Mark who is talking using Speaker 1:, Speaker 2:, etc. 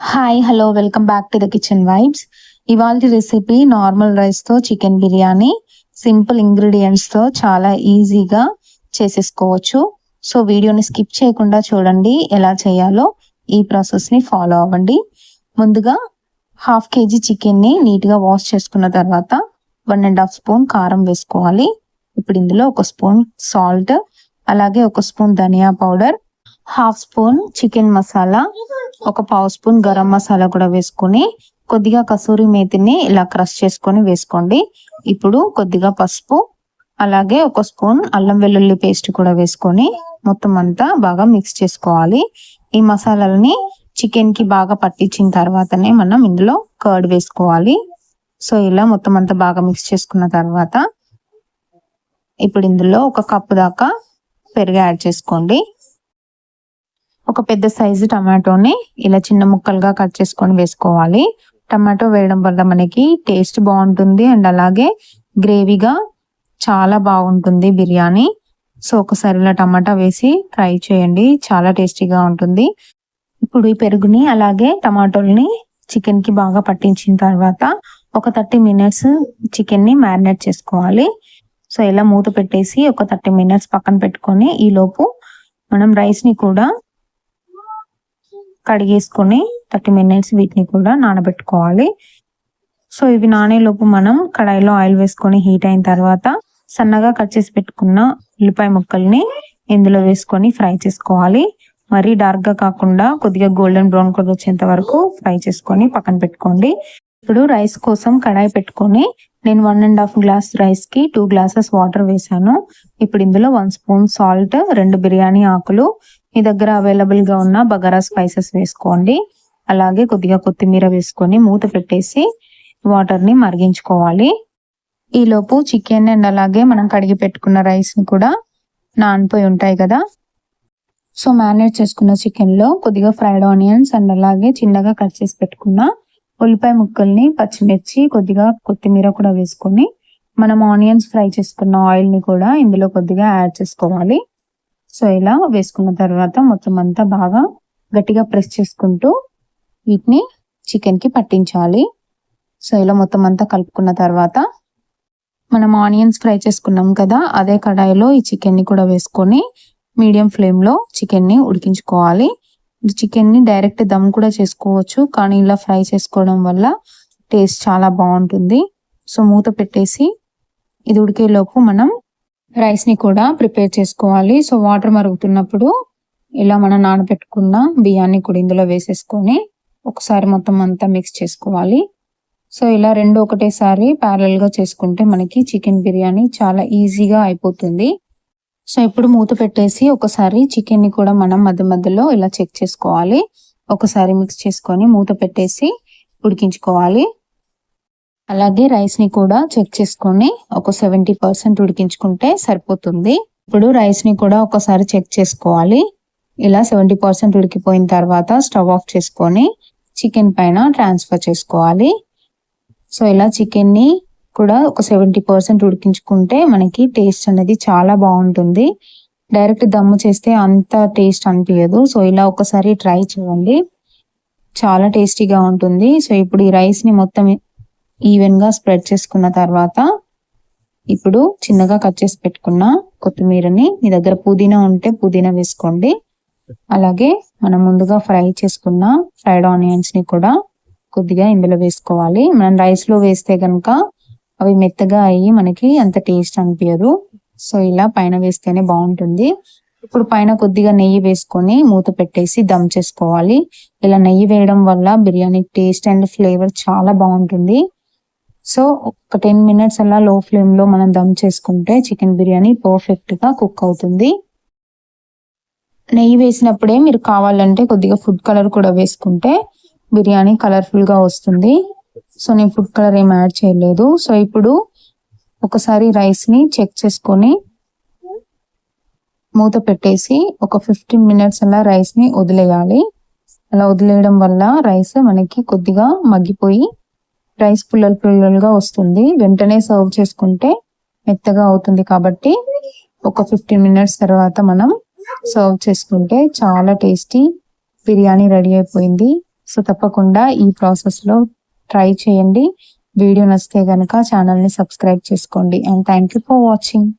Speaker 1: Hi hello welcome back to the kitchen vibes. ఇవాల్టి recipe normal రైస్తో chicken biryani. Simple ఇంగ్రీడియంట్స్తో చాలా ఈజీగా చేసేసుకోవచ్చు. సో వీడియోని స్కిప్ చేయకుండా చూడండి, ఎలా చేయాలో ఈ ప్రాసెస్ని ఫాలో అవ్వండి. ముందుగా 1/2 kg చికెన్ని నీట్గా వాష్ చేసుకున్న తర్వాత 1.5 స్పూన్ కారం వేసుకోవాలి. ఇప్పుడు ఇందులో 1 స్పూన్ సాల్ట్, అలాగే 1 స్పూన్ ధనియా powder, 1/2 spoon chicken masala, 1/4 spoon garam masala కూడా వేసుకొని కొద్దిగా కసూరి మేతిని ఇలా క్రష్ చేసుకొని వేసుకోండి. ఇప్పుడు కొద్దిగా పసుపు, అలాగే 1 స్పూన్ అల్లం వెల్లుల్లి పేస్ట్ కూడా వేసుకొని మొత్తం అంతా బాగా మిక్స్ చేసుకోవాలి. ఈ మసాలాలని చికెన్ కి బాగా పట్టించిన తర్వాతనే మనం ఇందులో కర్డ్ వేసుకోవాలి. సో ఇలా మొత్తం అంతా బాగా మిక్స్ చేసుకున్న తర్వాత ఇప్పుడు ఇందులో 1 కప్పు దాకా పెరుగు యాడ్ చేసుకోండి. ఒక పెద్ద సైజు టమాటోని ఇలా చిన్న ముక్కలుగా కట్ చేసుకొని వేసుకోవాలి. టమాటో వేయడం వల్ల మనకి టేస్ట్ బాగుంటుంది అండ్ అలాగే గ్రేవీగా చాలా బాగుంటుంది బిర్యానీ. సో ఒకసారి ఇలా టమాటా వేసి ట్రై చేయండి, చాలా టేస్టీగా ఉంటుంది. ఇప్పుడు ఈ పెరుగుని అలాగే టమాటోల్ని చికెన్ కి బాగా పట్టించిన తర్వాత ఒక 30 మినిట్స్ చికెన్ ని మ్యారినేట్ చేసుకోవాలి. సో ఇలా మూత పెట్టేసి ఒక 30 మినిట్స్ పక్కన పెట్టుకొని ఈ లోపు మనం రైస్ ని కూడా కడిగేసుకొని 30 మినిట్స్ వీటిని కూడా నానబెట్టుకోవాలి. సో ఇవి నానేలోపు మనం కడాయిలో ఆయిల్ వేసుకొని హీట్ అయిన తర్వాత సన్నగా కట్ చేసి పెట్టుకున్న ఉల్లిపాయ ముక్కల్ని ఇందులో వేసుకొని ఫ్రై చేసుకోవాలి. మరీ డార్క్ గా కాకుండా కొద్దిగా గోల్డెన్ బ్రౌన్ కలర్ వచ్చేంత వరకు ఫ్రై చేసుకొని పక్కన పెట్టుకోండి. ఇప్పుడు రైస్ కోసం కడాయి పెట్టుకొని నేను 1.5 గ్లాస్ రైస్ కి 2 గ్లాసెస్ వాటర్ వేసాను. ఇప్పుడు ఇందులో 1 స్పూన్ సాల్ట్, 2 బిర్యానీ ఆకులు, మీ దగ్గర అవైలబుల్ గా ఉన్న బగారా స్పైసెస్ వేసుకోండి. అలాగే కొద్దిగా కొత్తిమీర వేసుకొని మూత పెట్టేసి వాటర్ ని మరిగించుకోవాలి. ఈ లోపు చికెన్ అండ్ అలాగే మనం కడిగి పెట్టుకున్న రైస్ ని కూడా నానిపోయి ఉంటాయి కదా. సో మ్యారినేట్ చేసుకున్న చికెన్ లో కొద్దిగా ఫ్రైడ్ ఆనియన్స్ అండ్ అలాగే చిన్నగా కట్ చేసి పెట్టుకున్న ఉల్లిపాయ ముక్కల్ని, పచ్చిమిర్చి, కొద్దిగా కొత్తిమీర కూడా వేసుకొని మనం ఆనియన్స్ ఫ్రై చేసుకున్న ఆయిల్ ని కూడా ఇందులో కొద్దిగా యాడ్ చేసుకోవాలి. సో ఇలా వేసుకున్న తర్వాత మొత్తం అంతా బాగా గట్టిగా ప్రెస్ చేసుకుంటూ వీటిని చికెన్ కి పట్టించాలి. సో ఇలా మొత్తం అంతా కలుపుకున్న తర్వాత మనం ఆనియన్స్ ఫ్రై చేసుకున్నాం కదా, అదే కడాయిలో ఈ చికెన్ ని కూడా వేసుకొని మీడియం ఫ్లేమ్ లో చికెన్ ని ఉడికించుకోవాలి. చికెన్ ని డైరెక్ట్ దమ్ కూడా చేసుకోవచ్చు, కానీ ఇలా ఫ్రై చేసుకోవడం వల్ల టేస్ట్ చాలా బాగుంటుంది. సో మూత పెట్టేసి ఇది ఉడికేలోపు మనం రైస్ ని కూడా ప్రిపేర్ చేసుకోవాలి. సో వాటర్ మరుగుతున్నప్పుడు ఇలా మనం నానబెట్టుకున్న బియ్యాన్ని కూడా ఇందులో వేసేసుకొని ఒకసారి మొత్తం అంతా మిక్స్ చేసుకోవాలి. సో ఇలా రెండు ఒకటేసారి ప్యారల్ గా చేసుకుంటే మనకి చికెన్ బిర్యానీ చాలా ఈజీగా అయిపోతుంది. సో ఇప్పుడు మూత పెట్టేసి ఒకసారి చికెన్ ని కూడా మనం మధ్య మధ్యలో ఇలా చెక్ చేసుకోవాలి. ఒకసారి మిక్స్ చేసుకొని మూత పెట్టేసి ఉడికించుకోవాలి. అలాగే రైస్ ని కూడా చెక్ చేసుకొని ఒక 70% ఉడికించుకుంటే సరిపోతుంది. ఇప్పుడు రైస్ ని కూడా ఒకసారి చెక్ చేసుకోవాలి. ఇలా 70% ఉడికిపోయిన తర్వాత స్టవ్ ఆఫ్ చేసుకొని చికెన్ పైన ట్రాన్స్ఫర్ చేసుకోవాలి. సో ఇలా చికెన్ ని కూడా ఒక 70% ఉడికించుకుంటే మనకి టేస్ట్ అనేది చాలా బాగుంటుంది. డైరెక్ట్ దమ్ము చేస్తే అంత టేస్ట్ అనిపించదు. సో ఇలా ఒకసారి ట్రై చేయండి, చాలా టేస్టీగా ఉంటుంది. సో ఇప్పుడు ఈ రైస్ ని మొత్తం ఈవెన్ గా స్ప్రెడ్ చేసుకున్న తర్వాత ఇప్పుడు చిన్నగా కట్ చేసి పెట్టుకున్న కొత్తిమీరని, మీ దగ్గర పుదీనా ఉంటే పుదీనా వేసుకోండి. అలాగే మనం ముందుగా ఫ్రై చేసుకున్న ఫ్రైడ్ ఆనియన్స్ ని కూడా కొద్దిగా ఇందులో వేసుకోవాలి. మనం రైస్ లో వేస్తే కనుక అవి మెత్తగా అయ్యి మనకి అంత టేస్ట్ అనిపించదు. సో ఇలా పైన వేస్తేనే బాగుంటుంది. ఇప్పుడు పైన కొద్దిగా నెయ్యి వేసుకొని మూత పెట్టేసి దమ్ చేసుకోవాలి. ఇలా నెయ్యి వేయడం వల్ల బిర్యానీ టేస్ట్ అండ్ ఫ్లేవర్ చాలా బాగుంటుంది. సో ఒక 10 మినిట్స్ అలా లో ఫ్లేమ్ లో మనం దమ్ చేసుకుంటే చికెన్ బిర్యానీ పర్ఫెక్ట్ గా కుక్ అవుతుంది. నెయ్యి వేసినప్పుడే మీరు కావాలంటే కొద్దిగా ఫుడ్ కలర్ కూడా వేసుకుంటే బిర్యానీ కలర్ఫుల్ గా వస్తుంది. సో నేను ఫుడ్ కలర్ ఏం యాడ్ చేయలేదు. సో ఇప్పుడు ఒకసారి రైస్ ని చెక్ చేసుకొని మూత పెట్టేసి ఒక 15 మినిట్స్ అలా రైస్ ని వదిలేయాలి. అలా వదిలేయడం వల్ల రైస్ మనకి కొద్దిగా మగ్గిపోయి రైస్ పుల్లలు పుల్లలుగా వస్తుంది. వెంటనే సర్వ్ చేసుకుంటే మెత్తగా అవుతుంది. కాబట్టి ఒక 15 మినిట్స్ తర్వాత మనం సర్వ్ చేసుకుంటే చాలా టేస్టీ బిర్యానీ రెడీ అయిపోయింది. సో తప్పకుండా ఈ ప్రాసెస్లో ట్రై చేయండి. వీడియో నచ్చితే కనుక ఛానల్ని సబ్స్క్రైబ్ చేసుకోండి. And thank you for watching.